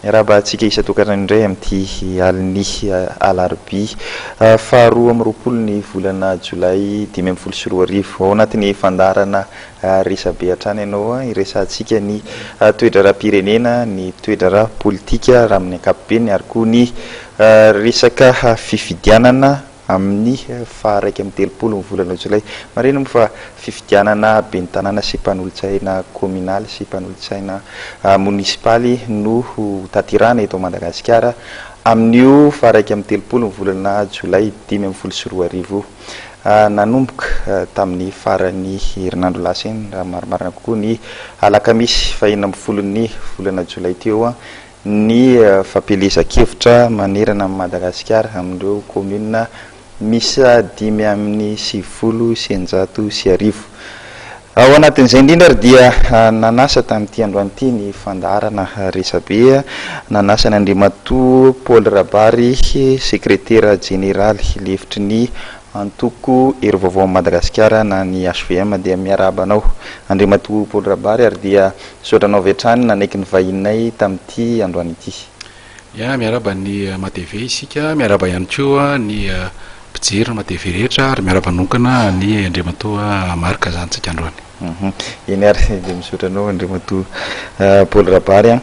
Miaraba antsika isatokantrano indray amin'ity aliny alarobia faharoa amby roapolo ny volana jolay 2024. Ao anatin'ny fandarana resabe hatrany ianao iresantsika ny toe-dra-pirenena, ny toe-dra politika raha amin'ny ankapobeny ary koa ny resaka fifidianana amin'ny faha 1 amby 30 ny volana jolay. Marina moa fa fifidianana ben'ny tanàna sy mpanolontsaina communal sy mpanolontsaina munisipaly no tatirana eto Madagasikara amin'io faha 1 amby 30 ny volana jolay 2024. Nanomboka tamin'ny farany herinandro lasa iny raha marimarina kokoa ny alakamisy faha 4 amby 10 ny volana jolay teo ny fampelezan-kevitra manerana amin'ny Madagasikara amin'ireo commune misy 5,950. Ao anatin'izay indrindra ary dia nanasa tamin'ity androan'ity ny fandarana resabe, nanasa ny Andriamatoa Paul Rabary, sekretera jeneraly lefitry ny antoko hery vaovao Madagasikara na ny HVM dia miarabanao Andriamatoa Paul Rabary ary dia sotranao avy hatrany nanaiky ny vahinay tamin'ity androan'ity. Ya miaraba ny matv isika, miaraba ihany koa ny mpijery matv rehetra ary miaraba nokana ny Andriamatoa Marc Zantsika androany. Eny ary dia misotranao Andriamatoa Paul Rabary.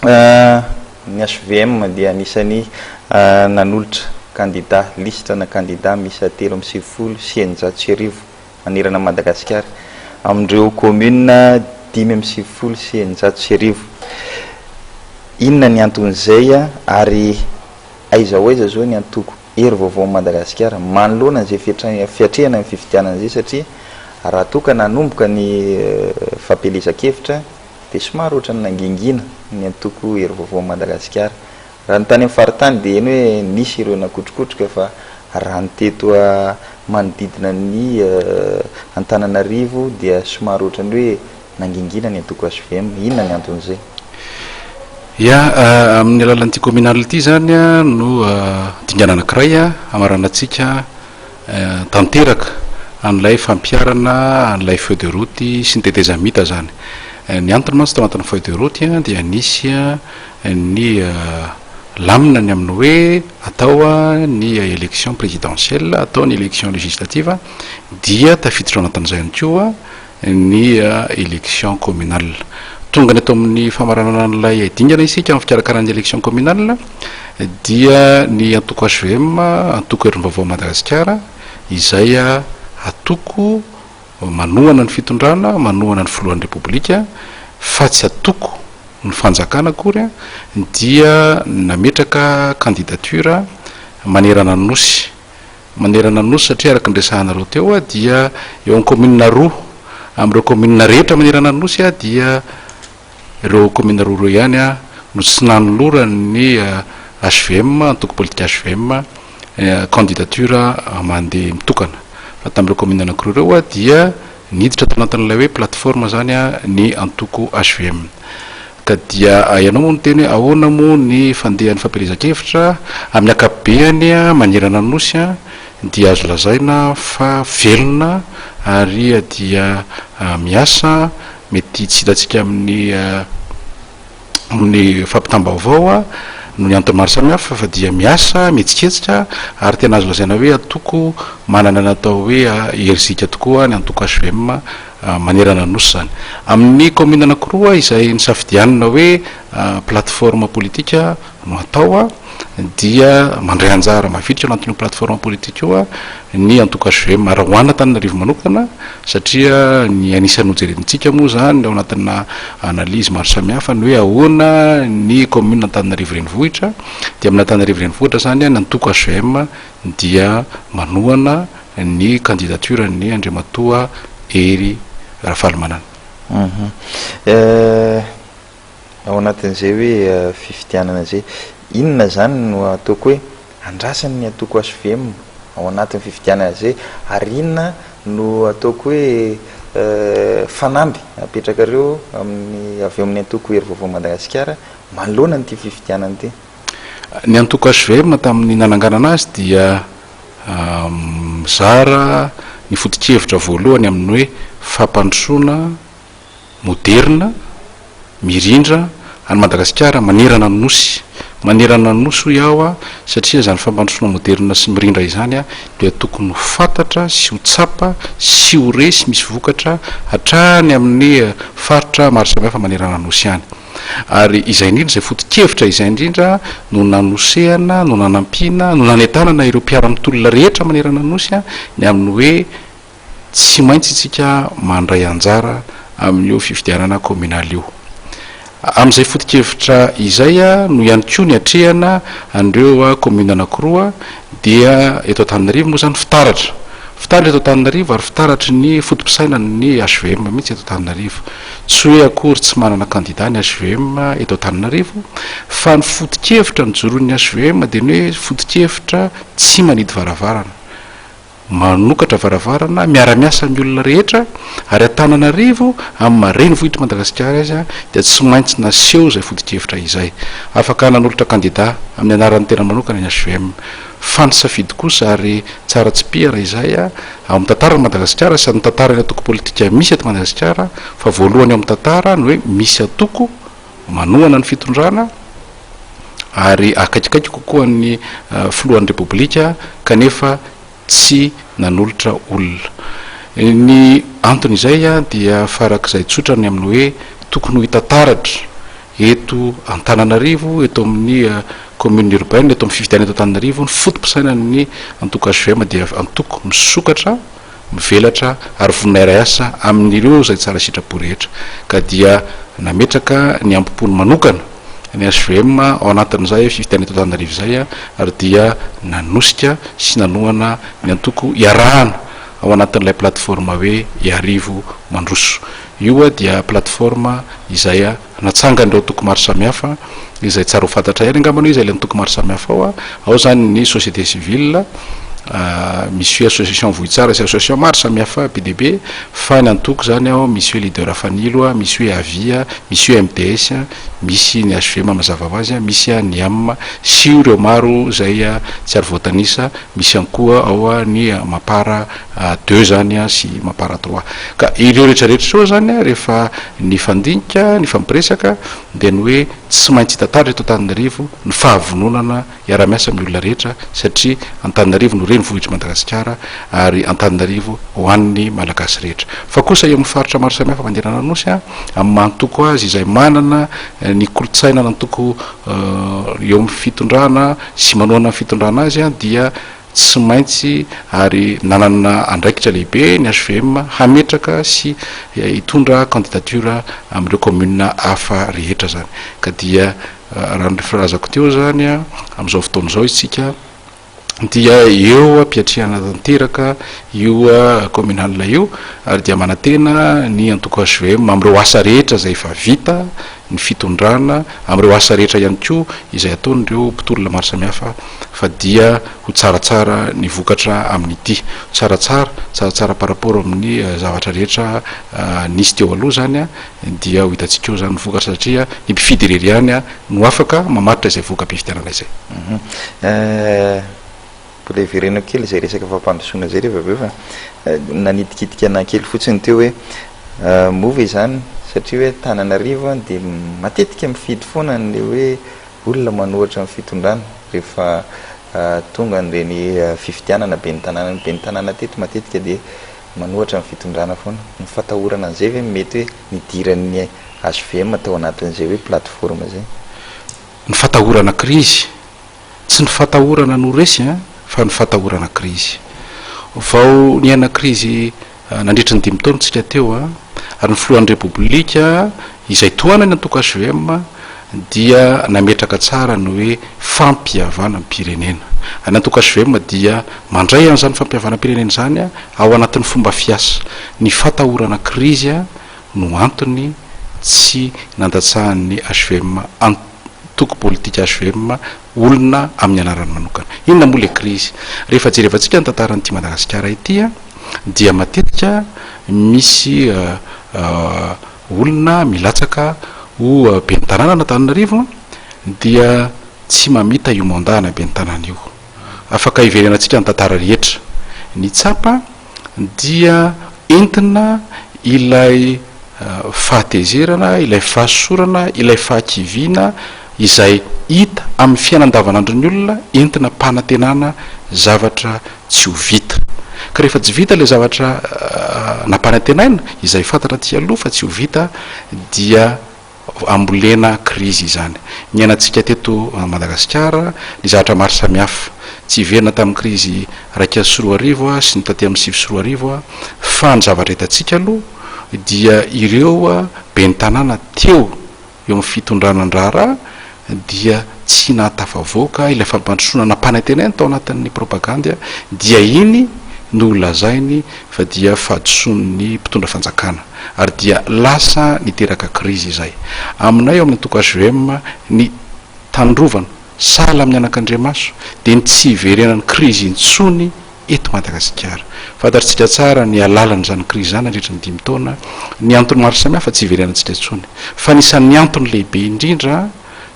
Ny HVM dia anisany nanolotra candidat liste na candidat misy 3,990 manerana Madagasikara amin'ireo commune 5,990. Inona ny anton'izay ary aiza ho aiza zao ny antoko hery vaovao Madagasikara manoloana izay fiatrehana ny fifidianana izay satria raha toka nanomboka ny fampelezan-kevitra dia somary ohatrany nangingina ny antoko hery vaovao Madagasikara. Raha ny tany amin'ny faritany dia eny hoe nisy ireo nakotrokotroka fa raha ny teto manodidina ny Antananarivo dia somary ohatrany hoe nangingina ny antoko HVM. Inona ny anton'izay? Ya amin'ny alalan'ity communal ity zany no dingana anankiray amaranantsika tanteraka an'ilay fampiarana an'ilay feu de route sy ny tetezamita zany. Ny antony mantsy tao anatin'ny feu de route dia nisy ny lamina ny amin'ny hoe atao ny élection présidentielle, atao ny élection législative dia tafiditra anatin'izay ihany koa ny élection communale. Tonga ny ato amin'ny famaranana an'ilay dingana isika amin'ny fikarakarany élection communale dia ny antoko HVM, antoko hery vaovao Madagasikara, izay atoko manohana ny fitondrana, manohana ny filohan'ny repoblika fa tsy atoko ny fanjakana akory dia nametraka candidature manerana nosy satria araka nyresahanareo teo dia eo amin'ny commune roa amin'ireo commune rehetra manerana nosy dia ireo commune roa reo ihany no tsy nanolora ny HVM, antoko politika HVM candidature mandeha mitokana fa tamin'ireo commune anankiroa reo dia niditra tao anatin'ilay hoe plateforme zany ny antoko HVM. Ka dia ianao moa ny teny ahoana moa ny fandehan'ny fampelezan-kevitra amin'ny ankapobeny manerana nosy dia azo lazaina fa velona ary dia miasa mety tsy hitantsika amin'ny fampitam-baovao no ny antony maro samihafa fa dia miasa mihetsiketsika ary tena azo lazaina hoe atoko manana natao hoe herizika tokoa ny antoko HVM manerana nosy zany. Amin'ny commune anankiroa izay nisafidianina hoe plateforme politika no atao dia mandray anjara maviditra anatin'io plateforme politika io ny antoko HVM raha hoanina Antananarivo manokana satria ny anisan'ny hojerenitsika moa zany ao anatina analyse maro samihafa ny hoe ahoana ny commune Antananarivo renivohitra dia amin'ny Antananarivo renivohitra zany ny antoko HVM dia manohana ny candidature ny Andriamatoa Hery Rafalumanana. Ao anatin'izay hoe fifidianana zay inona zany no ataoko hoe andrasany ny atoko HVM ao anatin'ny fifidianana zay ary inona no ataoko hoe fanamby apetrakareo amin'ny avy amin'ny antoko hery vaovao Madagasikara manoloana nyity fifidianana ity? Ny antoko HVM tamin'ny nananganana azy dia mizara ny foto-kevitra voalohany amin'ny hoe fampandrosoana moderna mirindra any Madagasikara manerana nosy iaho satria zany fampandrosoana moderna sy mirindra izany dia tokony fantatra sy ho tsapa sy ho resy misy vokatra hatrany amin'ny faritra maro samihafa manerana nosy ihany. Ary izay indrindra izay foto-kevitra izay indrindra no nanosehana no nanampiana no nanentanana ireo mpiara-mitolona rehetra manerana nosy ny amin'ny hoe tsy maintsy itsika mandray anjara amin'io fifidianana communal io. Amin'izay foto-kevitra izay no ihany koa ny atrehana andreo commune anankiroa dia eto Antananarivo moa zany fitaratra eto Antananarivo ary fitaratry ny fotom-pisaina ny HVM mihitsy eto Antananarivo. Tsy hoe akory tsy manana candidat ny HVM eto Antananarivo fa ny foto-kevitra ny joroan'ny HVM dia ny hoe foto-kevitra tsy manidy varavarana, manokatra varavarana miara-miasa amin'ny olona rehetra ary Antananarivo amin'ny mareny vohitra Madagasikara izy dia tsy maintsy naseho izay foto-kevitra izay. Afaka nanolotra candidat amin'ny anaran'ny tena manokana ny HVM fa ny safidy kosa ary tsara tsy pihara izay ao amin'ny tantaran'ny Madagasikara sy amin'ny tantarany atoko politika misy eto Madagasikara fa voalohany ao amin'ny tantara ny hoe misy atoko manohana ny fitondrana ary akaikikaiky kokoa ny filohan'ny repoblika kanefa tsy nanolotra olona. Ny antony izay dia farak'izay tsotrany amin'ny hoe tokony ho hitantaratra eto Antananarivo eto amin'ny commune urbaine eto amin'ny fifidiana eto Antananarivo ny fotom-pisainan'ny antoko HVM dia antoko misokatra mivelatra ary voninahitra asa amin'ireo izay tsara sitrapo rehetra ka dia nametraka ny ampompony manokana ny HVM ao anatin'izay fifidiana eto Antananarivo izay ary dia nanosika sy nanohana ny antoko iarahana ao anatin'ilay plateforme hoe iarivo mandroso. Io dia plateforme izay natsangan'ireo antoko maro samihafa izay tsara ho fantatra ihany angambany izay ilay antoko maro samihafa ao zany ny société civile misy hoe association vohitsara sy association maro samihafa PDB fa ny antoko zany ao misy hoe leader afanilo misy hoe avia misy hoe MTS misy ny HVM mazava ho azy misy ny AM sy ireo maro izay tsy ary voatanisa misy ankoa ao ny mapara 2 zany sy mapara 3 ka ireo rehetrarehetra zany rehefa ny fandinika ny fampiresaka dia ny hoe tsy maintsy hitantaratra eto Antananarivo ny fahavononana iara-miasa amin'ny olona rehetra satria Antananarivo no reny vohitra Madagasikara ary Antananarivo ho an'ny malagasy rehetra. Fa kosa eo amin'ny faritra maro samihafa manderana nosy amin'ny mantoko azy izay manana ny kolotsaina nantoko eo amin'ny fitondrana sy manohana ny fitondrana azy dia tsy maintsy ary nanana andraikitra lehibe ny HVM hametraka sy hitondra candidature amin'ireo commune hafa rehetra zany ka dia raha ny firazako teo zany amin'izao fotoana izao isika dia eo ampiatrihana tanteraka io communal io ary dia manantena ny antoko HVM amin'ireo asa rehetra izay efa vita ny fitondrana amin'ireo asa rehetra ihany koa izay ataon'ireo mpitolona maro samihafa fa dia ho tsaratsara ny vokatra amin'ity tsaratsara par rapport amin'ny zavatra rehetra nisy teo aloha zany dia ho hitantsika eo zany ny vokatra satria ny mpifidy irery ihany no afaka mamaritra izay voka-pifidianana izay. Mbola iverenao kely izay resaka fampandrosoana zay rehefa aveo fa nanidikidiky anankely fotsiny teo hoe mova izany satria hoe Antananarivo dia matetika mifidy foana ny hoe olona manohatra amin'ny fitondrana rehefa tonga n'ireny fifidianana be ny tanàna teto matetika dia manohatra amin'ny fitondrana foana. Ny fatahorana an'izay hoe mety hoe nidiran'ny HVM atao anatin'izay hoe plateforme zay. Ny fatahorana krizy tsy ny fatahorana no resy fa ny fatahorana krizy. Vao ny ana krizy nandritra ny 5 taona tsika teo ary ny filohan'ny repoblika izay toana ny antoko HVM dia nametraka tsara ny hoe fampiavana amin'ny pirenena. Ny antoko HVM dia mandray an'izany fampiavana pirenena zany ao anatin'ny fomba fiasa. Ny fatahorana krizy no antony tsy nandatsahan'ny HVM antoko politika HVM olona amin'ny anarany manokana. Inona moa le krizy? Rehefa jerevantsika ny tantaran'ity Madagasikara ity dia matetika misy olona milatsaka ho be ny tanàna na Antananarivo dia tsy mamita io mandana be ny tanàna io. Afaka iverenantsika ny tantara rehetra. Ny tsapa dia entina ilay fahatezerana, ilay fahasorana, ilay fahakiviana izay hita amin'ny fiainandavanandro ny olona entina mpanantenana zavatra tsy ho vita. Ka rehefa tsy vita le zavatra nampanantenaina izay fantatra ty aloha fa tsy ho vita dia ambolena krizy izany. Ny ainantsika teto Madagasikara ny zavatra maro samihafa tsy hiverina tamin'ny krizy raika sy roa arivo sy ny taty amin'ny sivy sy roa arivo fa ny zavatra hitantsika aloha dia ireo ben'ny tanàna teo eo amin'ny fitondranandrara dia tsy nahatafavoaka ilay fampandrosoana nampanantenaina tao anatin'ny propaganda dia iny no lazainy fa dia fahadoson'ny mpitondra fanjakana ary dia lasa niteraka krizy izay. Aminay eo amin'ny toko HVM ny tandrovana sahala amin'ny anak'Andriamaso dia ny tsy hiverenan'ny krizy intsony eto Madagasikara. Fantatritsika tsara ny alalany zany krizy zany andritra ny 5 taona, ny antony maro samihafa tsy hiverenantsika intsony fa nisan'ny antony lehibe indrindra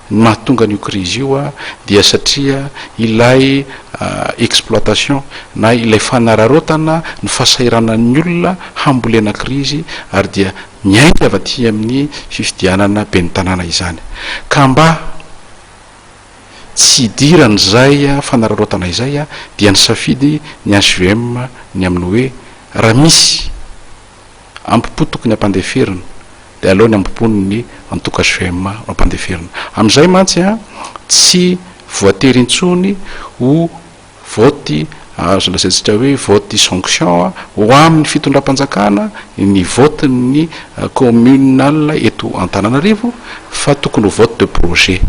mahatonga an'io krizy io dia satria ilay exploitation na ilay fanararotana ny fahasahiranan'ny olona hambolena krizy ary dia miainga avy aty amin'ny fifidianana ben'ny tanàna izany. Ka mba tsy hidirana zay fanararotana izay dia ny safidy ny HVM ny amin'ny hoe raha misy ampipo tokony ampandeferina de aloha ny ampopony ny antoko HVM ampandeferina. Amin'izay mantsy tsy voatery intsony ho voty azo lazaintsika hoe voty sanction ho amin'ny fitondram-panjakana ny vote ny communal eto Antananarivo fa tokony ho vote de projet.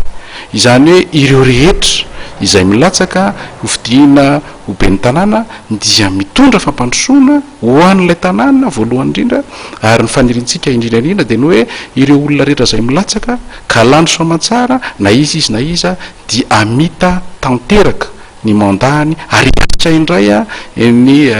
Izany hoe ireo rehetra izay milatsaka hofidiana ho ben'ny tanàna dia mitondra fampandrosoana ho an'ilay tanàna voalohany indrindra ary ny fanirintsika indrindraindrindra dia ny hoe ireo olona rehetra izay milatsaka ka lany soamantsara na izy na iza dia amita tanteraka ny mandany ary aritra indray ny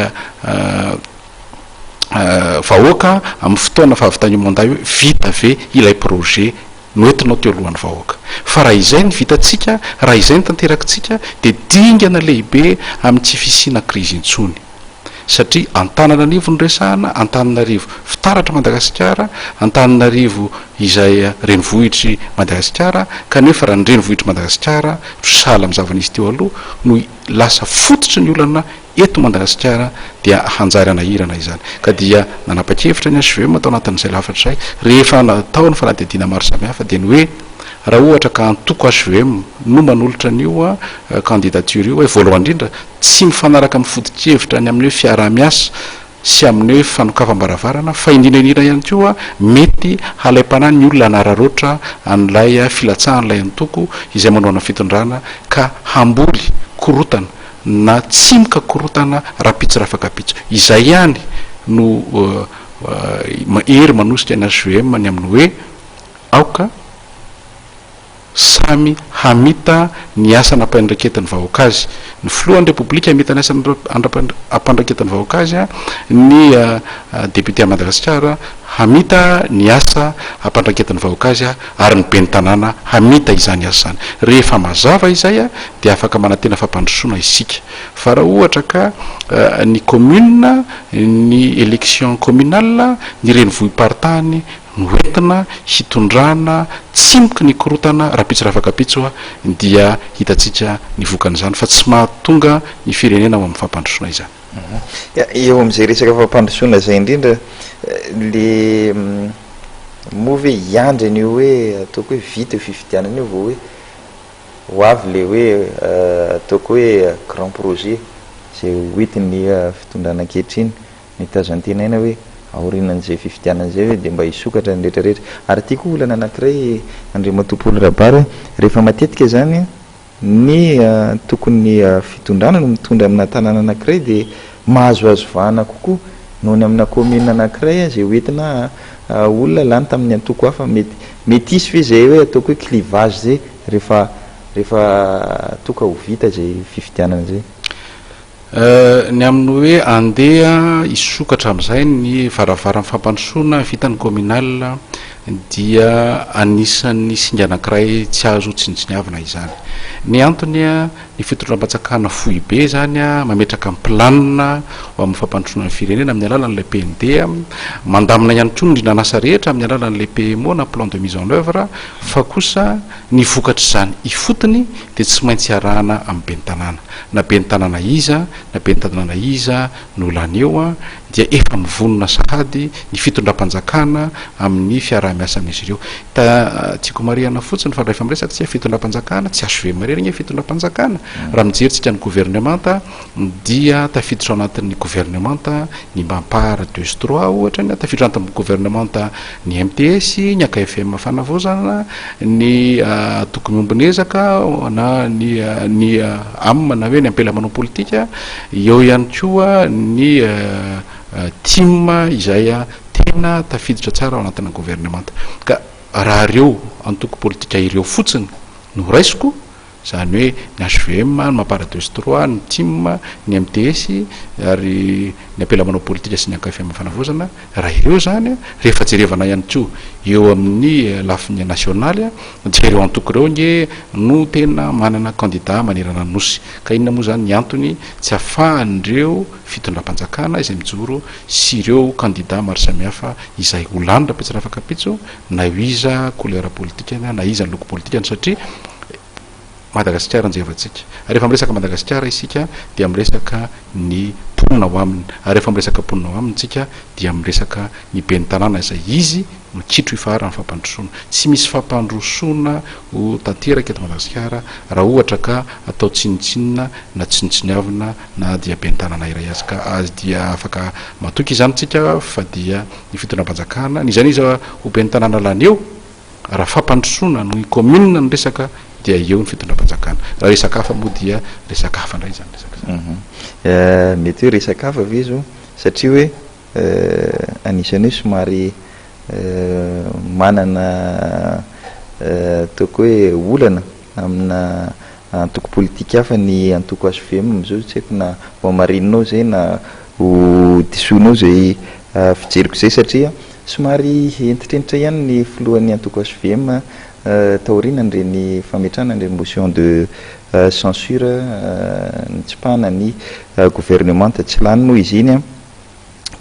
vahoaka amin'ny fotoana fahavitany manday hoe vita ve ilay projet noentinao teo alohan'ny vahoaka. Fa raha izay ny vitatsika, raha izay ny tanterakitsika dia dingana lehibe amin'ny tsy fisiana krizy intsony satria Antananarivo ny resahana, Antananarivo fitaratra Madagasikara, Antananarivo izay renivohitry Madagasikara kanefa raha ny renivohitry Madagasikara sahala amin'ny zavanizy teo aloha no lasa fototry ny olana eto Madagasikara dia hanjary anahirana izany. Ka dia nanapa-kevitra ny HVM atao anatin'izay lafatra izay rehefa natao ny fanadihadiana maro samihafa dia ny hoe raha ohatra ka antoko HVM no manolotra an'io candidature io hoe voalohany indrindra tsy mifanaraka amin'ny fodi-kevitra ny amin'ny hoe fiarah-miasa sy amin'ny hoe fanokafam-baravarana fa indrindraindrindra ihany koa mety halaim-panany ny olona anararoatra an'ilay filatsahan'ilay antoko izay manoana fitondrana ka hamboly korotana na tsy mikakorotana rapitso rafakapitso. Izay ihany no hery manosika ny HVM ny amin'ny hoe aoka samy hamita ny asa nampandraketan'ny vahoaka azy. Ny filohan'ny republika hamita ny asa ampandraketan'ny vahoaka azy ny député à Madagasikara hamita ny asa ampandraketan'ny vahoaka azy ary ny ben'ny tanàna hamita izany asa zany. Rehefa mazava izay dia afaka manantena fampandrosoana isika. Fa raha ohatra ka ny commune, ny élection communale, ny renivohim-paritany noentina hitondrana tsimika ny korotana rapitso rafakapitso dia hitatsika ny vokan'izany fa tsy mahatonga ny firenena amin'ny fampandrosoana izany. Eo amin'izay resaka fampandrosoana izay indrindra le moa hoe hiandry an'io hoe ataoko hoe vita fifidianana io vao hoe ho avy le hoe ataoko hoe grand projet zay hoentin'ny fitondrana ankehitriny ny tazantenaina hoe aorinan'izay fifidianan'izay hoe dia mba hisokatra ny rehetrarehetra. Ary tiako olana anankiray Andriamatompolo Rabary rehefa matetika zany ny tokony fitondrana no mitondra amina tanàna anankiray dia mahazoazo vahana kokoa noho ny amina commune anankiray zay hoentina olona lany tamin'ny antoko hafa mety isy fe zay hoe ataoko hoe clivage zay rehefa toka ho vita zay fifidianana zay. Ny amin'ny hoe andeha isokatra amin'izay ny varavara ny fampandrosoana vitan'ny communal dia anisan'ny singa anankiray tsy azo tsinitsiniavina izany. Ny antony a ny fitondram-panjakana fohy be zany a mametraka ny planina ho amin'ny fampandrosoana ny firenena amin'ny alalan'ilay PND mandamina ihany koa ny rindranasa rehetra amin'ny alalan'ilay PMO na plan de mise en œuvre, fa kosa ny vokatra izany ifotony dia tsy maintsy arahana amin'ny ben'ny tanàna, na ben'ny tanàna iza na ben'ny tanàna iza no lany eo a dia efa mivonona sahady ny fitondram-panjakana amin'ny fiarah-miasa amin'izy ireo. Tiako marihana fotsiny fa rehefa miresaka tsy fitondram-panjakana tsy azo ve marerigna fitondram-panjakana raha mijerytsika ny gouvernemanta dia tafiditra ao anatin'ny gouvernemanta ny mampara 2-3 ohatra ny tafiditra anatin'ny gouvernemanta ny MTS, ny AKFM fanavozana, ny tokony ombonezaka na ny amina hoe ny ampelamanao politika, eo ihany koa ny team izay tena tafiditra tsara ao anatin'ny gouvernemanta. Ka raha reo antoko politika ireo fotsiny no raisiko, zany hoe ny HVM ny mampara 2-3 ny team ny MTS ary ny ampelamanao politika sy ny AKFM fanavozana, raha ireo zany rehefa jerevana ihany koa eo amin'ny lafiny nasionaly dia ireo antoko ireo nge no tena manana candidat manerana nosy. Ka inona moa zany ny antony tsy ahafahan'ireo fitondram-panjakana izay mijoro sy ireo candidat maro samihafa izay holanitra pitsy rafaka pitso na iza couleur politika na iza ny loko politika, satria Madagasikara anjevantsika. Rehefa miresaka Madagasikara isika dia miresaka ny ponina ho aminy, ary rehefa miresaka ponina ho aminy tsika dia miresaka ny ben'ny tanàna izay izy no kitro ifarany fampandrosoana. Tsy misy fampandrosoana ho tanteraka eto Madagasikara raha ohatra ka atao tsinitsinina na tsinitsiniavina na dia ben'ny tanàna iray azy, ka azy dia afaka matoky izany tsika fa dia ny fitondram-panjakana ny izany izy ho ben'ny tanàna lany eo raha fampandrosoana no commune ny resaka dia eo ny fitondram-panjakana. Raha resaka hafa moa dia resaka hafa indray zany resaka mety hoe resaka hafa ve zo satria hoe anisany hoe somary manana toko hoe olana amina antoko politika hafa ny antoko HVM am'izao, tsy haiko na ho amarinonao zay na ho disonao zay fijeriko zay, satria somary entitrentitra ihany ny filohan'ny antoko HVM taoriana ireny fametrana ireny motion de censure nitsipahana ny gouvernemanta tsy lany noho izy iny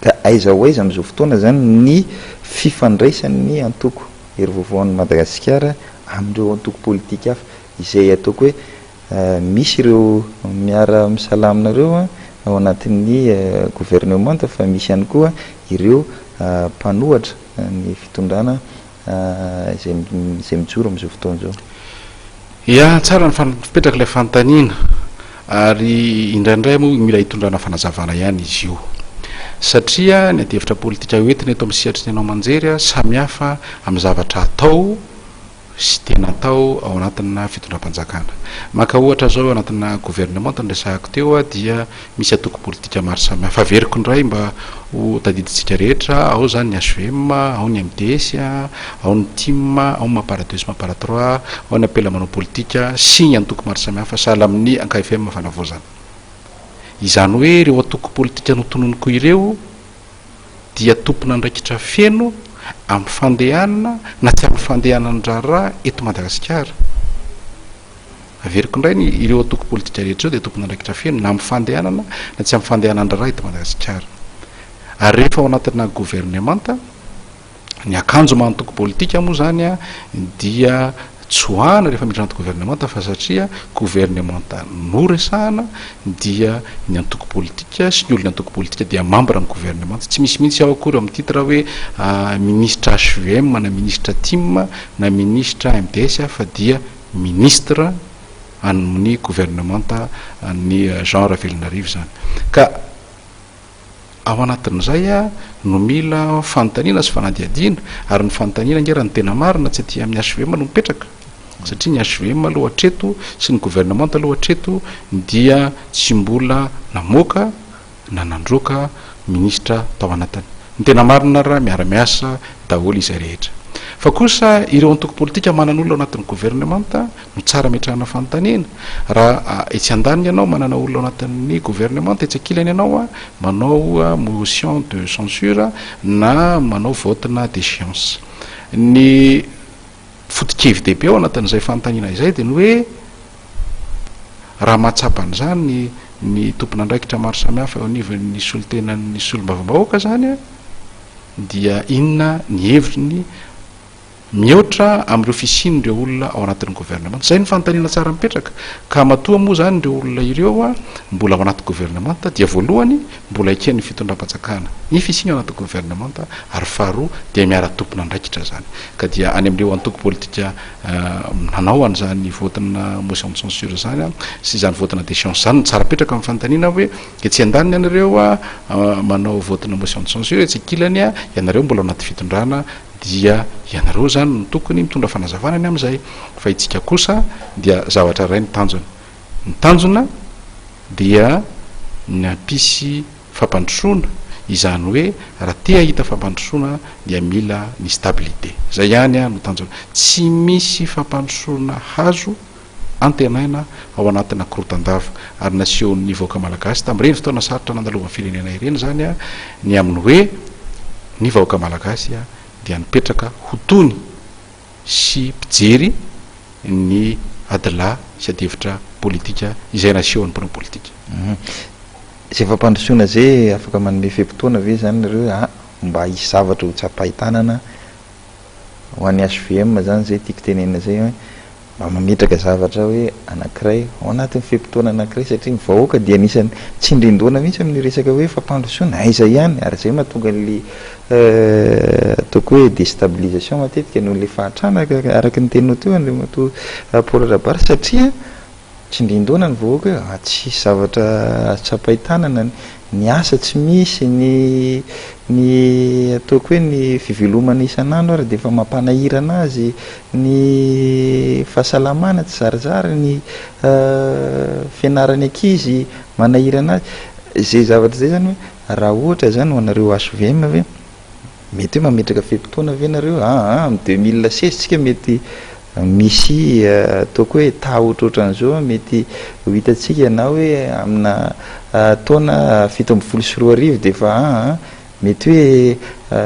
ka aiza ho aiza am'izao fotoana zany ny fifandraisan'ny antoko ery vaovaon'ny Madagasikara amin'ireo antoko politika hafa izay ataoko hoe misy ireo miara misalaminareo ao anatin'ny gouvernemanta, fa misy ihany koa ireo mpanohatra ny fitondrana izay mijoro am'izao fotoana zao. Ya tsara ny fipetraka ilay fanontaniana, ary indraindray moa mila hitondrana fanazavana ihany izy io, satria ny adihevitra politika hoentina eto amin'ny sihatry ny anao manjery samihafa amin'ny zavatra atao sy tena atao ao anatina fitondram-panjakana. Maka ohatra zao anatina gouvernemanta ny resahako teo dia misy atoko politika maro samihafa. Averiko indray mba ho tadiditsika rehetra, ao zany ny HVM, ao ny MTS, ao ny team, ao ny mampara 2 sy mampara 3, ao ny ampelamanao politika sy ny antoko maro samihafa sahala amin'ny AKFM fanavozana. Izany hoe ireo atoko politika notononoko ireo dia tompona andraikitra feno amin'ny fandehanana na tsy amin'ny fandehanana raharaha eto Madagasikara. Averiko indray ny ireo atoko politika rehetra dia tompona andraikitra feno na amin'ny fandehanana na tsy amin'ny fandehanana raharaha eto Madagasikara. Ary rehefa ao anatina gouvernemanta ny akanjo mantoko politika moa zany dia tsoahana rehefa miditra anaty gouvernemanta, fa satria gouvernemanta no resahana dia ny antoko politika sy ny olona antoko politika dia membre ny gouvernemanta. Tsy misy mihitsy ao akory amin'ny titre hoe ministre HVM na ministre team na ministre MTS, fa dia ministre amin'ny gouvernemanta ny Jean Ravelonarivo zany. Ka ao anatin'izay no mila fanontaniana sy fanadiadiana, ary ny fanontaniana nge raha ny tena marina tsy aty amin'ny HVM no mipetraka, satria ny HVM aloha hatreto sy ny gouvernemanta aloha hatreto dia tsy mbola namoaka na nandroaka ministra tao anatiny. Ny tena marina raha miara-miasa daholo izay rehetra, fa kosa ireo antoko politika manan'olona ao anatin'ny gouvernemanta no tsara metrahana fanontaniana. Raha etsy andaniny ianao manana olona ao anatin'ny gouvernemanta, etsy ankilany ianao manao motion de censure na manao vote na déchéance, ny foto-kevy dehibe ao anatin'izay fanontaniana izay dia ny hoe raha matsapan'izany ny tompona andraikitra maro samihafa eo anivon'ny solotenan'ny solom-bavam-bahoaka zany a dia inona ny hevitriny mihoatra amin'ireo fisin'ireo olona ao anatin'ny gouvernement zay ny fanontaniana tsara mipetraka ka matoa moa zany ireo olona ireo a mbola ao anaty gouvernement dia voalohany mbola ikeny fitondram-patsakana ny fisiny ao anaty gouvernement ary faharoa dia miara-tompona andraikitra zany ka dia any amin'ireo antoko politika nanao an'izany votina motion de censure zany a sy zany votina déchéance zany tsara mipetraka amin'ny fanontaniana hoe tsy andaniny ianareo a manao votina motion de censure tsy kilany a ianareo mbola ao anaty fitondrana dia ianareo zany no tokony mitondra fanazavana ny amin'izay fa itsika kosa dia zavatra ray ny tanjona dia ny ampisy fampandrosoana izany hoe raha tea hita fampandrosoana dia mila ny stabilité zay ihany a no tanjona tsy misy fampandrosoana hazo antenaina ao anatina korotandava ary naseho'ny vahoaka malagasy tamin'ireny fotoana sarotra nandalovan'ny firenena ireny zany a ny amin'ny hoe ny vahoaka malagasy a dia nipetraka hotony sy mpijery ny adila sy adevitra politika izay nasehoan'ny mpireo politika zay fampandrosoana zay afaka manome fepitoana ve zany nareo mba hisy zavatra ho tsapahitanana ho an'ny HVM zany zay tiako tenena zay hoe mba mametraka zavatra hoe anankiray ao anatin'ny fepitoana anankiray satria ny vahoaka dia anisany tsy indrindoana mihitsy amin'ny resaka hoe fampandrosoana aiza ihany ary zay mahatonga le ataoko hoe déstabilisation matetika noho le fahatranaka araka ny teninao teo anle mato Paul Rabary satria tsy indrindoana ny vahoaka hoe tsy zavatra tsapahitanana ny asa tsy misy ny ataoko hoe ny fivelomana isan'andro ary dia efa mampanahirana azy ny fahasalamana tsy zarazara ny fianarany ankizy manahirana azy zay zavatra zay zany hoe raha ohatra zany ho anareo HVM ve mety hoe mametraka fepitoana ve nareo amin'ny 2016 tsika mety misy ataoko hoe ta ohatrohatran'izao mety ho hitatsika na hoe amina taona 17 dia efa mety hoe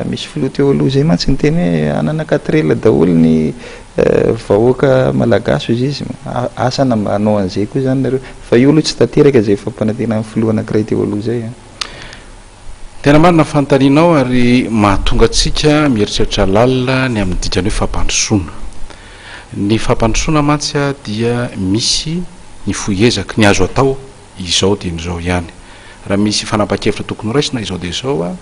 misy filoha teo aloha zay mantsy ny teny hoe ananakatrela daholo ny vahoaka malagasy izy izy asana manao an'izay koa zany nareo fa io aloha tsy tanteraka zay fampanantena amin'ny filoha anankiray teo aloha zay tena marina fantaninao ary mahatonga atsika mieritreritra lalina ny amin'ny dikany hoe fampandrosoana ny fampandrosoana mantsy a dia misy ny fohezaka ny azo atao izao dia n'izao ihany raha misy fanapa-kevitra tokony raisina izao dia izao a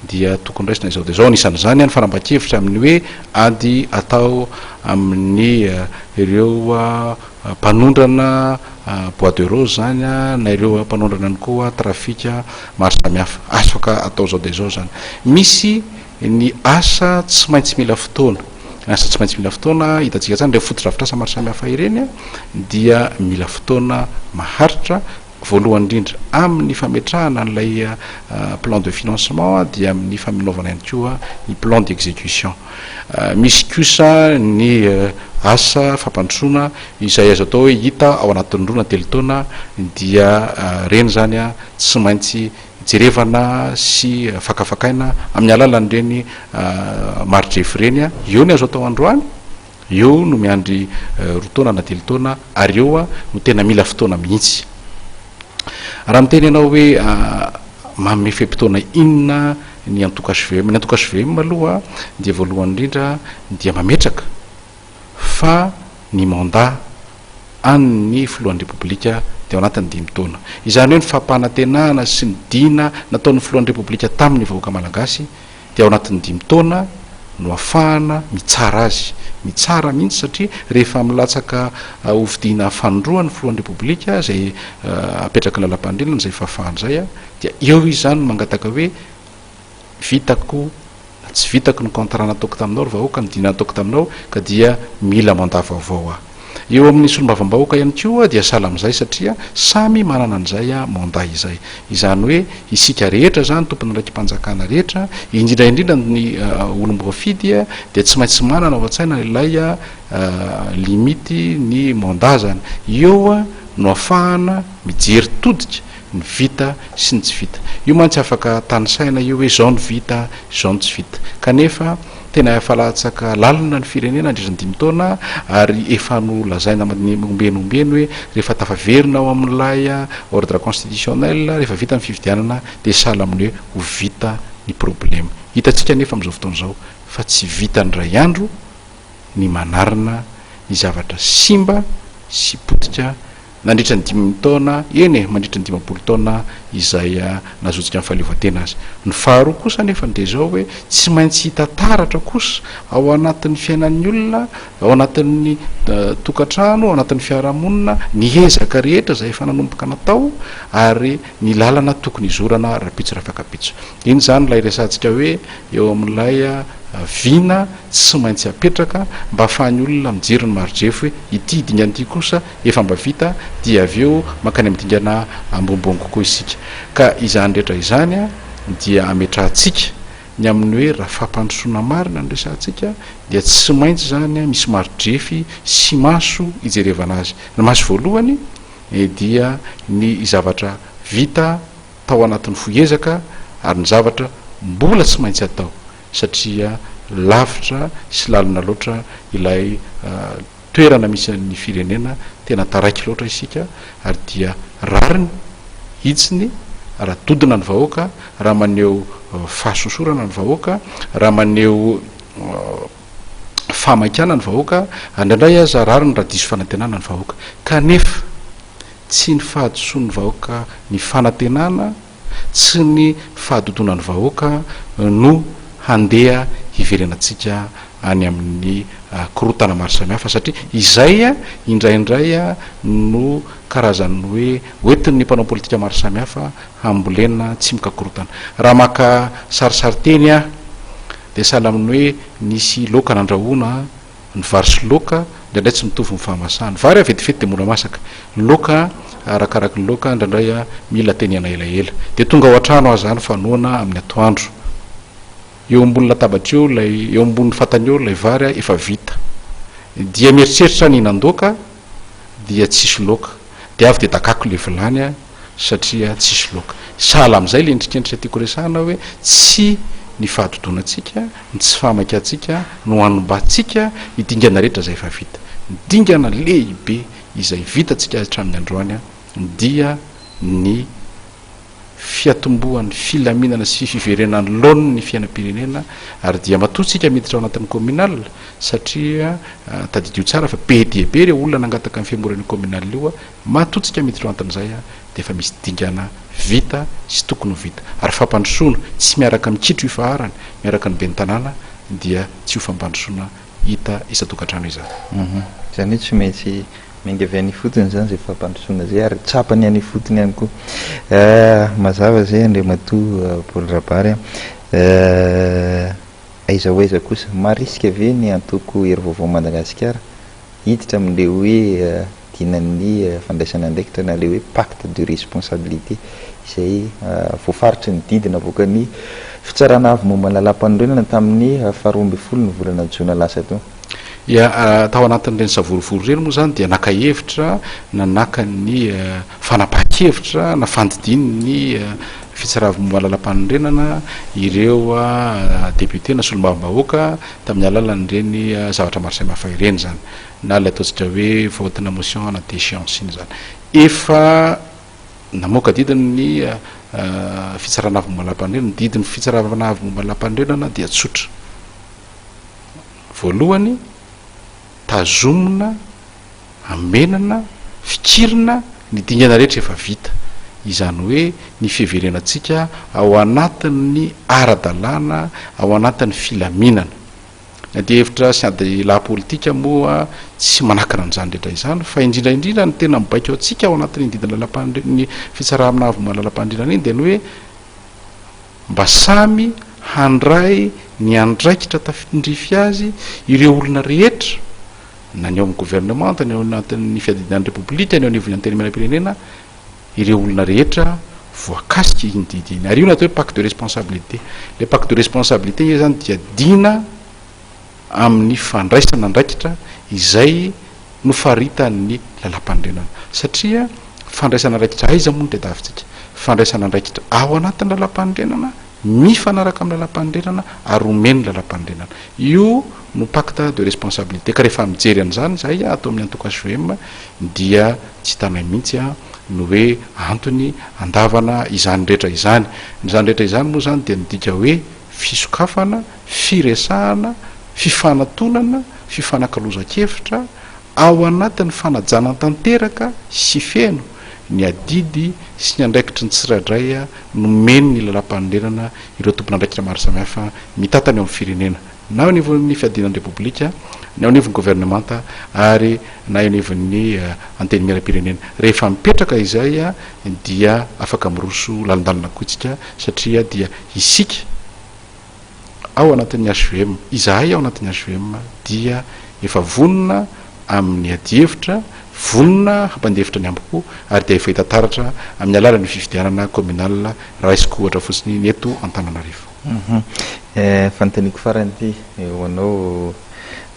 dia tokony raisina izao dia izao anisan'izany any fanapa-kevitra amin'ny hoe ady atao amin'ny ireo mpanondrana bois de rose zany a na ireo mpanondrana any koa trafika maro samihafa afaka atao zao dia izao zany misy ny asa tsy maintsy mila fotoana asa tsy maintsy mila fotoana hitantsika zany re foto-drafitrasa maro samihafa ireny a dia mila fotoana maharitra voalohany indrindra amin'ny fametrahana n'ilay plan de financement dia amin'ny faminaovana ihany koa ny plan d'exécution misy kosa ny asa fampandrosoana izay azo atao hoe hita ao anatin'ny roa na telo taona dia reny zany a tsy maintsy jerevana sy fakafakaina amin'ny alalan'ireny marodrefy reny a eo ny azo atao androany eo no miandry roa taona na telo taona ary eo a no tena mila fotoana mihitsy raha miteny ianao hoe manome fepitoana inona ny antoko HVM ny antoko HVM aloha dia voalohany indrindra dia mametraka fa ny mandat an'ny filohan'ny repoblika dia ao anatin'ny 5 taona izany hoe ny fampanantenana sy ny dina nataon'ny filohan'ny repoblika tamin'ny vahoaka malagasy dia ao anatin'ny 5 taona no ahafahana mitsara azy mitsara mihitsy satria rehefa milatsaka hovidina fanondroa ny filohan'ny repoblika zay apetraka ny lalam-pandrinana zay fahafahany zay a dia eo izy zany mangataka hoe vitako na tsy vitako ny contrat nataoko taminao ry vahoaka ny dina nataoko taminao ka dia mila mandat vaovao ah eo amin'ny solombavam-bahoaka ihany koa dia sahala amin'izay satria samy manana an'izay a mandat izay izany hoe isika rehetra zany tompony ndraiky mpanjakana rehetra indrindraindrindra ny olom-boafidy a dia tsy maintsy manana ao an-tsaina ilay a limity ny mandat zany eo a no ahafahana mijery todika ny vita sy ny tsy vita io mantsy afaka tany saina io hoe zao ny vita zao ny tsy vita kanefa tena afalatsaka lalina ny firenena andrezany 5 taona ary efa no lazaina ombenombeny hoe rehefa tafaverina ao amin'n'ilay ordre constitutionnel rehefa vita ny fividianana dia sahala amin'ny hoe ho vita ny problema. Hitantsika nefa amin'izao fotoan'izao fa tsy vita ny ray andro ny manarina ny zavatra simba sy potika nandritra ny 5 taona eny mandritra ny 50 taona izay nazotsika amin'ny fahaleovan-tena azy. Ny faharoa kosa nefa dia zao hoe tsy maintsy hita taratra kosa ao anatin'ny fiainan'ny olona, ao anatin'ny tokantrano, ao anatin'ny fiarahamonina ny ezaka rehetra izay efa nanomboka natao ary ny lalana tokony izorana rapitso rafakapitso. Iny zany ilay resantsika hoe eo amin'ilay vina tsy maintsy apetraka mba ahafahan'ny olona mijery ny marodrefo hoe ity dingana ity kosa efa mba vita dia avy eo mankany amin'ny dingana ambombony kokoa isika. Ka izany rehetra izany dia ametrahantsika ny amin'ny hoe raha fampandrosoana marina ny resantsika dia tsy maintsy zany misy marodrefy sy maso ijerevana azy. Ny maso voalohany dia ny zavatra vita tao anatin'ny foezaka ary ny zavatra mbola tsy maintsy atao satria lavitra sy lalina loatra ilay toerana misy ny firenena tena taraiky loatra isika ary dia rariny hitsiny raha todina ny vahoaka raha maneho fahasosorana ny vahoaka raha maneho fahamankana ny vahoaka andraindray aza rariny raha diso fanantenana ny vahoaka kanefa tsy ny fahadosoan'ny vahoaka ny fanantenana tsy ny fahadotona ny vahoaka no handeha hiverenatsika any amin'ny korotana maro samihafa satria izay indraindray no karazany hoe oentin'ny mpanao politika maro samihafa hambolena tsy mikakorotana. Raha maka sarisary teny dia sahala amin'ny hoe nisy loka nandrahoana ny vary sy loka indraindray tsy mitovy ny fahamasahany. Vary vetivety dia mora masaka, loka arakaraky ny loka indraindray mila tenena elaela dia tonga ao an-trano azany fanoana amin'ny atoandro eo ambony latabatra eo lay eo ambony fatany eo lay vary efa vita dia mieritreritra ny hinan-doaka dia tsisy loka dia avy dia dakako le vilany satria tsisy loka. Sahala amin'izay le endrikendritra tiako resahana hoe tsy ny fahadodonatsika ny tsy fahamakiantsika no hanombatsika hidingana rehetra izay efa vita. Ny dingana lehibe izay vitatsika hatramin'ny androany dia ny fiatombohan'ny filaminana sy fiverenany laoniny ny fiainam-pirenena ary dia matotsika miditra ao anatin'ny communal satria tadidio tsara fa be dia be ireo olona nangataka amin'ny fiamoran'ny communal io matotsika miditra ao anatin'izay dia efa misy dingana vita sy tokony ho vita ary fampandrosoana tsy miaraka mikitro io faharany miaraka ny be ny tanàna dia tsy ho fampandrosoana hita isa-tokantrano izany. Zany hoe tsy maintsy menga avy any fotony zany zay fampandrosoana zay ary tsapany any fotony ihany koa. Mazava zay Andriamatoa Paul Rabary aiza ho aiza kosa marisika ve ny antoko ery vaovao Madagasikara hiditra amin'le hoe dinan'ny fandraisana andraikitra na le hoe pacte de responsabilité izay voafaritry ny didina voakany fitsarana avy momba lalam-panorenana tamin'ny 12 ny volana Jona lasa teo. Ia tao anatin'ireny savorovory ireny moa zany dia naka-hevitra nanaka ny fanapaha-kevitra na fandidiny ny fitsarava momba lalam-panorenana ireo député na solombavam-bahoaka tamin'ny alalan'ireny zavatra maro samihafa ireny zany na le ataontsika hoe vote na motion na déchéance iny zany efa namoaka didiny ny fitsarana avy momba lalam-panorenana didiny fitsaravana avy momba lalam-panorenana dia tsotra. Voalohany tazomina amenana fikirina ny dingana rehetra efa vita izany hoe ny fiverenatsika ao anatin'ny ara-dalàna ao anatin'ny filaminana na dia hevitra sy ady laha-politika moa tsy manakana an'izany rehetra izany fa indrindraindrindra ny tena mibaika ao antsika ao anatin'ny didina lalam-pandrenany fitsarana avy momba lalam-pandrenana iny dia ny hoe mba samy handray ny andraikitra tafindrify azy ireo olona rehetra na ny ao amin'ny gouvernement ny ao anatin'ny fiadidinan'ny repoblika ny ao anivon'ny antenimena-pirenena ireo olona rehetra voakasika indidiny ary io na atao hoe pacte de responsabilité. Le pacte de responsabilité io zany dia dina amin'ny fandraisana andraikitra izay no faritan'ny lalam-pandrenana satria fandraisana andraikitra aiza moa no tedavitsika fandraisana andraikitra ao anatin'ny lalam-pandrenana mifanaraka amin'ny lalam-pandrenana ary omeny lalam-pandrenana. Io no pacte de responsabilité ka rehefa mijery an'izany zay atao amin'ny antoko HVM dia tsy tanay mihitsy no hoe antony andavana izany rehetra izany. Izany rehetra izany moa zany dia midika hoe fisokafana, firesahana, fifanantonana, fifanankalozan-kevitra ao anatin'ny fanajana tanteraka sy feno ny adidy sy ny andraikitry ny tsirairay no meny ny lalam-pandrenana ireo tompon'andraikitra maro samihafa mitantany eo amin'ny firenena, na eo anivon'ny fiadinan'ny repoblika, na eo anivon'ny gouvernemanta ary na eo anivon'ny anteny miram-pirenena. Rehefa mipetraka izay dia afaka miroso lalindalina koa isika satria dia isika ao anatin'ny HVM, izahay ao anatin'ny HVM dia efa vonona amin'ny adievitra, vonona hampandevitra ny amboko ary dia efa hita taratra amin'ny alalan'ny fifidianana communal raisiko ohatra fotsiny ny eto Antananarivo. Fantaniko farany ty eo anao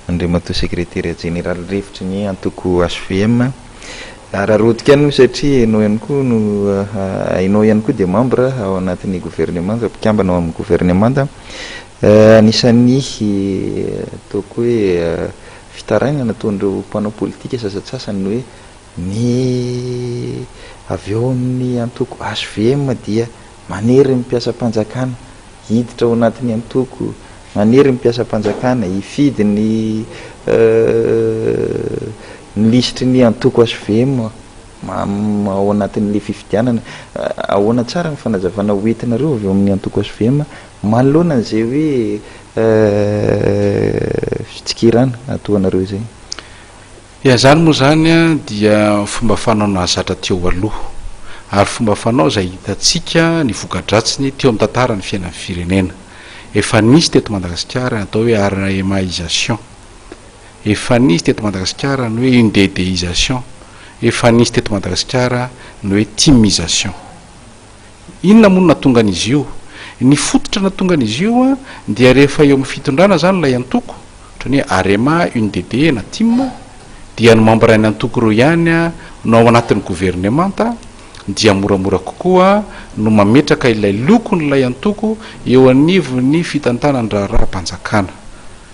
Andriamatoa secrétaire général rivotry ny antoko HVM ararodika any satria enao ihany koa no ainao ihany koa dia membre ao anatin'ny gouvernement, mpikambana ao amin'ny gouvernement. Anisan'ny ataoko hoe fitaraina nataondreo mpanao politika sasatsasany hoe ny avy eo amin'ny antoko HVM dia manery mpiasa-panjakana hiditra ao anatin'ny antoko, manery mpiasa-panjakana hifidy ny lisitry ny antoko HVM ao anatin'le fifidianana. Ahoana tsara ny fanazavana hoentinareo avy eo amin'ny antoko HVM manoloana an'izay hoe fitsikirana atoanareo zay? Ia, zany moa zany dia fomba fanao nahazatra teo aloha ary fomba fanao zay hitatsika ny vokadratsiny teo amin'ny tantara ny fiainan'ny firenena. Efa nisy teto Madagasikara atao hoe RMAisation, efa nisy teto Madagasikara ny hoe UNDDisation, efa nisy teto Madagasikara ny hoe timisation. Inona moa natonga an'izy io? Ny fototra natonga an'izy io dia rehefa eo amin'ny fitondrana zany ilay antoko, ohatrany hoe AREMA, UNDD na TIM, dia ny membre ny antoko reo ihany no ao anatin'ny gouvernemanta dia moramora kokoa no mametraka ilay lokon'ilay antoko eo anivon'ny fitantanany raharaham-panjakana.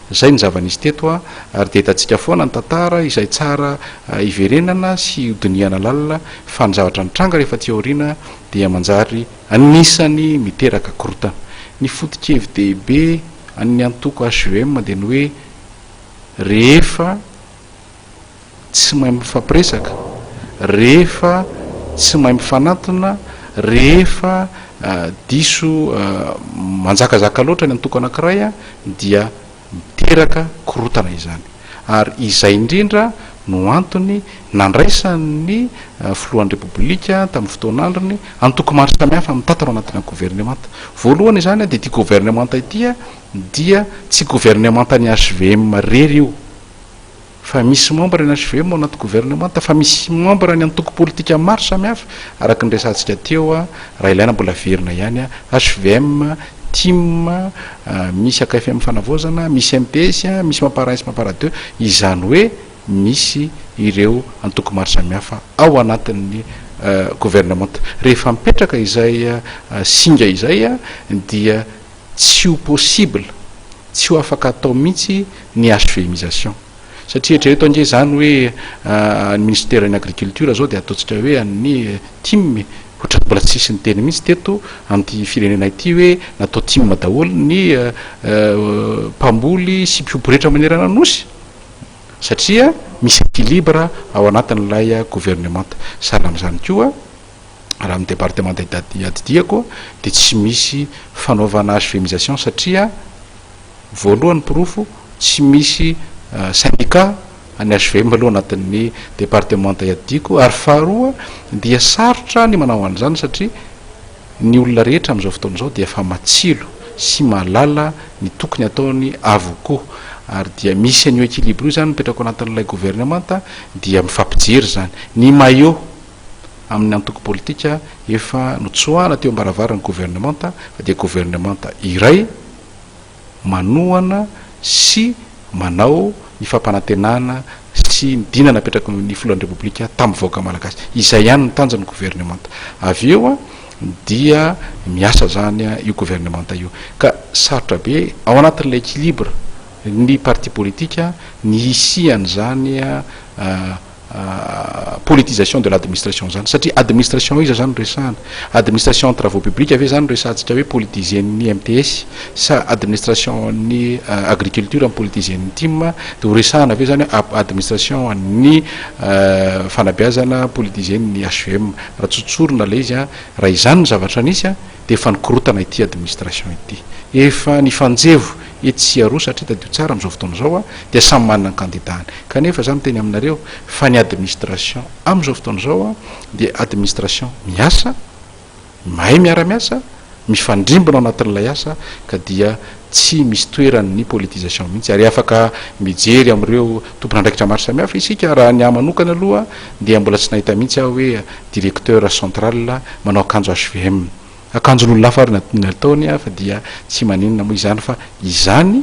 Zay ny zava-nisy teto ary dia hitantsika foana ny tantara izay tsara iverenana sy hodiniana lalina fa ny zavatra nitranga rehefa ty aoriana dia manjary anisany miteraka korotana. Ny foto-kevy dehibe amin'ny antoko HVM dia ny hoe rehefa tsy mahay mifampiresaka, rehefa tsy mahay mifanatona, rehefa diso manjakazaka loatra ny antoko anankiray dia miteraka korotana izany. Ary izay indrindra no antony nandraisan'ny filohan'ny repoblika tamin'ny fotoan'androny antoko maro samihafa mitantana ao anatin'ny gouvernemanta. Voalohany izany dia ity gouvernemanta ity dia tsy gouvernemanta ny HVM rery io, fa misy membre ny HVM ao anaty gouvernemanta, fa misy membre ny antoko politika maro samihafa araka ny resantsika teo raha ilaina mbola verina ihany HVM, TIM, misy AKFM fanavozana, misy MPS, misy mampara 1 sy mampara 2, izany hoe misy ireo antoko maro samihafa ao anatin'ny gouvernemanta. Rehefa mipetraka izay singa izay dia tsy ho possible, tsy ho afaka atao mihitsy ny HVMisation satria eto indray zany hoe ny ministère ny agriculture zao dia ataontsika hoe amin'ny TIM, ohatra mbola tsisy ny teny mihitsy teto amin'ny firenena ity hoe natao TIM daholo ny mpamboly sy mpioborehetra manerana nosy satria misy équilibre ao anatin'ilay gouvernemanta. Sahala amin'izany koa raha amin'ny département adidiako dia tsy misy fanaovana HVMisation satria voalohany pirofo tsy misy syndicat any HVM aloha anatin'ny département iadiko, ary faharoa dia sarotra ny manao an'izany satria ny olona rehetra amin'izao fotoana izao dia efa matsilo sy mahalala ny tokony ataony avokoa, ary dia misy an'io équilibre io zany mipetraka ao anatin'ilay gouvernemanta dia mifampijery zany. Ny maillot amin'ny antoko politika efa notsoahana teo ambaravarany gouvernemanta fa dia gouvernemanta iray manohana sy manao ny fampanantenana sy dina napetraka ny filohan'ny repoblika tamin'ny vahoaka malagasy. Izay ihany ny tanjan'ny gouvernemanta. Avy eo dia miasa zany io gouvernementa io ka sarotra be ao anatin'ilay équilibre ny parti politika ny isiany zany politisation de l'administration zany satria administration iza zany resahana administration travaux publics ave zany resantsika hoe politisien'ny MTS sa administration ny agriculture am politisien'ny TIM de ho resahana ave zany administration ny fanabeazana politisien'ny HVM raha tsotsorona le izy raha izany ny zavatra nisy de efa nikorotana ity administration ity efa ny fanjevo etsy aroa satria tadio tsara am'izao fotoana zao dia samy manana ny kandidany kanefa zany teny aminareo fa ny administration am'izao fotoana zao dia administration miasa mahay miara-miasa mifandrimbona ao anatin'ilay asa ka dia tsy misy toeran'ny politisation mihitsy ary afaka mijery am'ireo tompon'andraikitra maro samihafa isika raha ny amanokana aloha dia mbola tsy nahita mihitsy aho hoe directeur central manao akanjo HVM akanjon'olo lafary nataony fa dia tsy maninona moa izany fa izany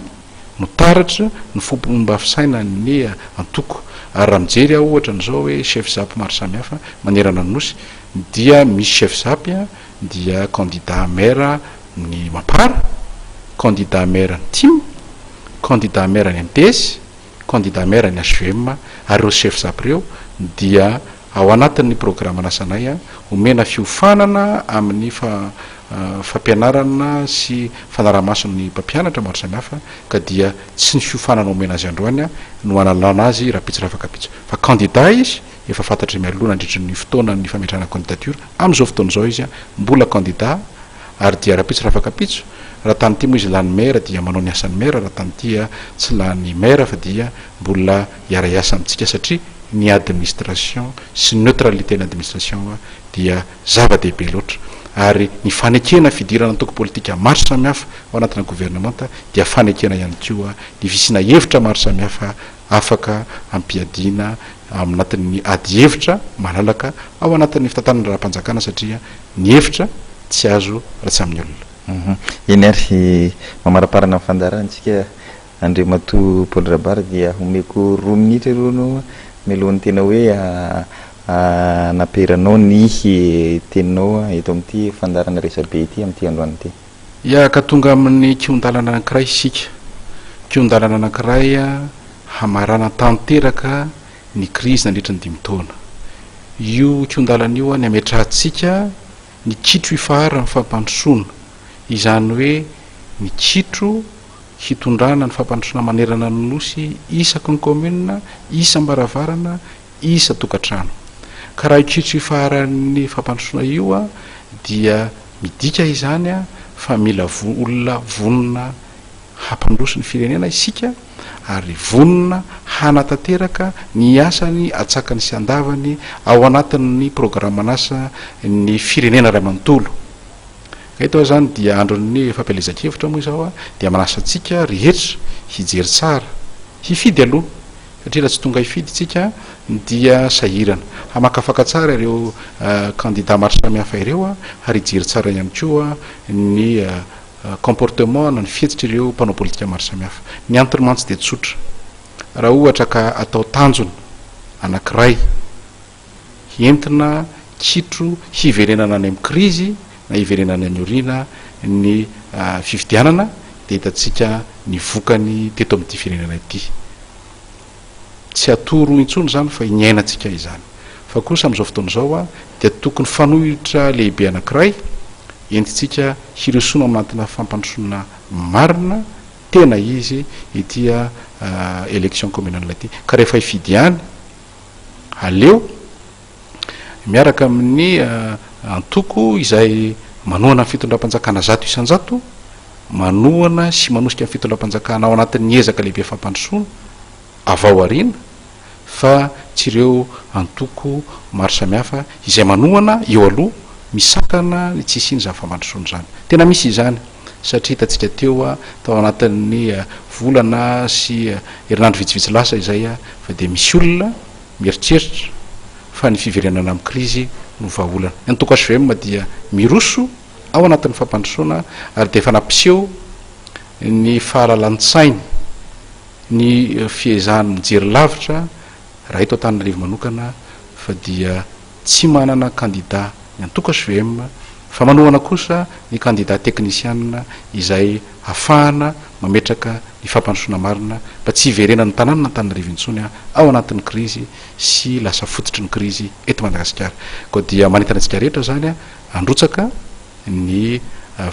no taratra ny fomba fisaina ny antoko ary raha mijery aho ohatra n'izao hoe chef zapy maro samihafa manerana ny nosy dia misy chef zapy dia candidat maire ny Mapara candidat maire ny TIM candidat maire ny MTS candidat maire ny HVM ary ireo chef zapy reo dia ao anatin'ny programme nasanay omena fiofanana amin'ny fampianarana sy fanarahamason'ny mpampianatra maro samihafa ka dia tsy ny fiofanana omena azy androany no analana azy rapitso rafakapitso fa candidat izy efa fantatry mialoha nandritry ny fotoana ny fametrahana candidature am'izao fotoana zao izy mbola candidat ary dia rapitso rafakapitso raha tany ty moa izy lany maire dia manao ny asan'ny maire raha tany tya tsy lany maire fa dia mbola iara-iasa amitsika satria ny administration sy neutralité ny administration dia zava-dehibe loatra ary ny fanekena fidirana antoko politika maro samihafa ao anatina gouvernementa dia fanekena ihany koa ny visina hevitra maro samihafa afaka ampiadina aminatin'ny ady hevitra malalaka ao anatin'ny fitantanany raha-mpanjakana satria ny hevitra tsy azo raha tsy amin'ny olona eny ary mamaraparana amin'ny fandarantsika Andriamatoa Paul Rabary dia omeko 2 minitra aloha melohan'ny tena hoe naperanao ny teninao eto amin'ity fandarana resabe ity amin'ity androany ity ia ka tonga amin'ny kiondalana anankiray isika kiondalana anankiray hamarana tanteraka ny crise nandritra ny 5 taona io kiondalana io ny ametrahantsika ny kitro ifahara ny fampandrosoana izany hoe ny kitro hitondrana ny fampandrosoana manerana ny nosy isaky ny commune isam-baravarana isa tokantrano ka raha kitro ifaharan'ny fampandrosoana io dia midika izany fa mila olona vonona hampandroso ny firenena isika ary vonona hanatanteraka ny asany atsakany sy andavany ao anatin'ny programme anasa ny firenena ray manontolo eto zany dia andron'ny fampielezan-kevitra moa izao dia manasantsika rehetra hijery tsara hifidy aloha satria raha tsy tonga hifidy tsika dia sahirana hamakafaka tsara ireo candidat maro samihafa ireo ary hijery tsara ihany koa ny comportement na ny fietsitra ireo mpanao politika maro samihafa ny antonomantsy de tsotra raha ohatra ka atao tanjona anankiray entina kitro hiverenana any amin'ny krizy na hiverenana ny orina ny fifidianana de hitatsika ny vokany teto amin'ity firenena ity tsy atoro intsony zany fa inyainantsika izany fa kosa am'izao fotoana zao dia tokony fanohitra lehibe anankiray entitsika hiresona amanatina fampandrosoana marina tena izy itya élection communale ity ka rehefa hifidiany aleo miaraka amin'ny antoko izay manohana ny fitondram-panjakana 100 isan-jato manohana sy manosika ny fitondram-panjakana ao anatin'ny ezaka lehibe fampandrosoana avao arina fa tsy ireo antoko maro samihafa izay manohana eo aloha misakana ny tsisiny zany fampandrosoana zany tena misy izany satria hitatsika teo tao anatin'ny volana sy herinandro vitsivitsy lasa izay fa de misy olona mieritreritra fa ny fiverenana amin'ny krizy no vahaolana ny antoko HVM dia miroso ao anatin'ny fampandrosoana ary de efa nampiseho ny fahalalan-tsainy ny fiezahany mijery lavitra raha eto Antananarivo manokana fa dia tsy manana candidat ny antoko HVM fa manohana kosa ny candidat technicianna izay hafahana mametraka ny fampandrosoana marina mba tsy hiverena ny tanàna na Antananarivo intsony ao anatin'ny krizy sy lasa fototry ny krizy eto Madagasikara. Ko dia manentana antsika rehetra zany androtsaka ny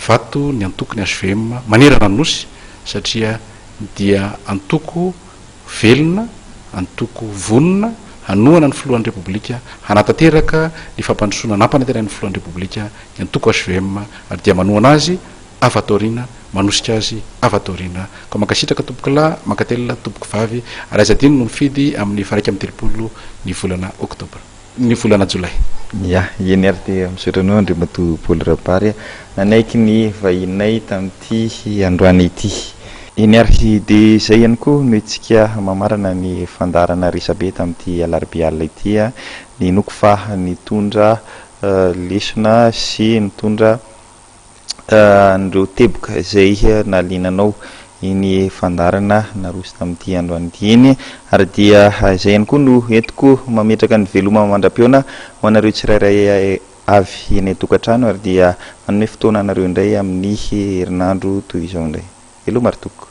vato ny antoko ny HVM manerana ny nosy satria dia antoko velona, antoko vonona hanohana ny filohan'ny repoblika hanatanteraka ny fampandrosoana nampanantenan'ny filohan'ny repoblika ny antoko HVM ary dia manohana azy avatorina manosika azy avatorina ko mankasitraka tomboky lahy mankatelina tomboky vavy ary aza diny no mifidy amin'ny faraika amin'ny telopolo ny volana oktobra ny volana jolay. Ya eny ary dia misaotra andry mato Paoly Rabary nanaiky ny vahinay tamin'ity androany ity. Eny ary dia izay ihany koa no itsika mamarana ny fandarana risabe tamin'ity alarbiala ity ny noko fa nitondra lesona sy nitondra andreo teboka izay nalinanao iny fandarana narosy tamin'ity androany ity eny ary dia izay ihany koa no entiko mametraka ny veloma mandram-peona ho anareo tsirairay avy eny tokantrano ary dia manome fotoana anareo indray amin'ny herinandro toy izao indray. Elo maritoko.